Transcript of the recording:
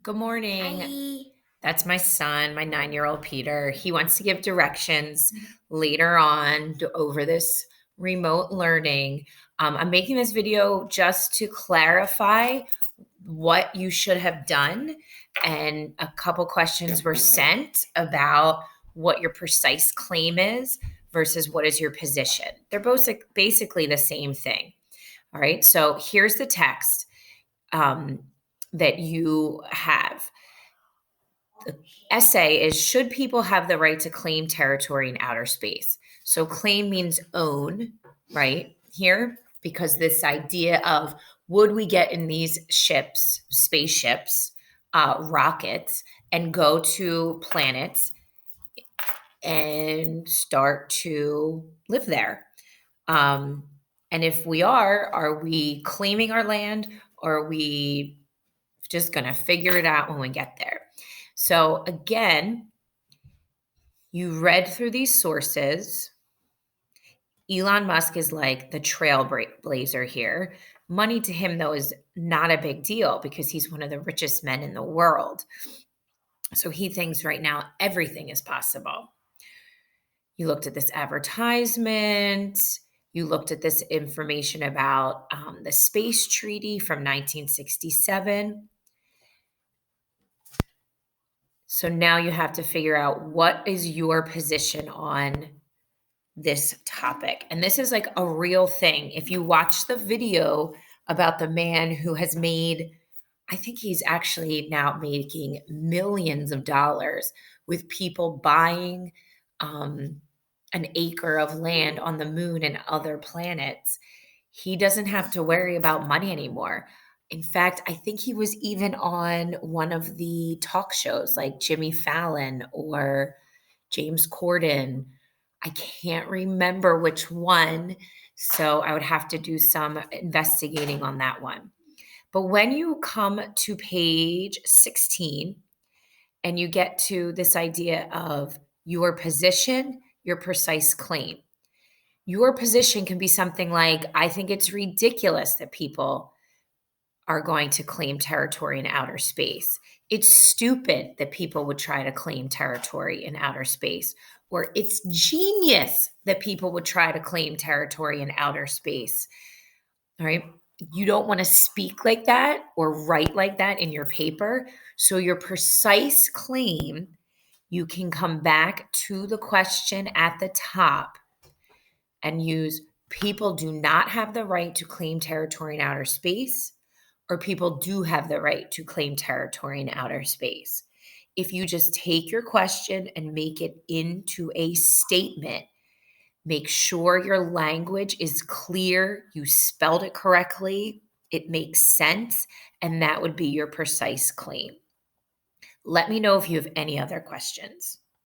Good morning. Hi. That's my son, my 9-year-old Peter. He wants to give directions later on over this remote learning. I'm making this video just to clarify what you should have done. And a couple questions were sent about what your precise claim is versus what is your position. They're both basically the same thing. All right. So here's the text um, that you have. The essay is, should people have the right to claim territory in outer space? So claim means own, right? Here, because this idea of would we get in these ships, spaceships, rockets, and go to planets and start to live there? Um, and if we are we claiming our land, or are we just going to figure it out when we get there? So again, you read through these sources. Elon Musk is like the trailblazer here. Money to him, though, is not a big deal because he's one of the richest men in the world. So he thinks right now everything is possible. You looked at this advertisement. You looked at this information about the space treaty from 1967. So now you have to figure out what is your position on this topic. And this is like a real thing. If you watch the video about the man who has made, I think he's actually now making millions of dollars with people buying an acre of land on the moon and other planets. He doesn't have to worry about money anymore. In fact, I think he was even on one of the talk shows like Jimmy Fallon or James Corden. I can't remember which one, so I would have to do some investigating on that one. But when you come to page 16 and you get to this idea of your position, your precise claim, your position can be something like, I think it's ridiculous that people are going to claim territory in outer space. It's stupid that people would try to claim territory in outer space. Or it's genius that people would try to claim territory in outer space. All right. You don't want to speak like that or write like that in your paper. So, your precise claim, you can come back to the question at the top and use, people do not have the right to claim territory in outer space, or people do have the right to claim territory in outer space. If you just take your question and make it into a statement, make sure your language is clear, you spelled it correctly, it makes sense, and that would be your precise claim. Let me know if you have any other questions.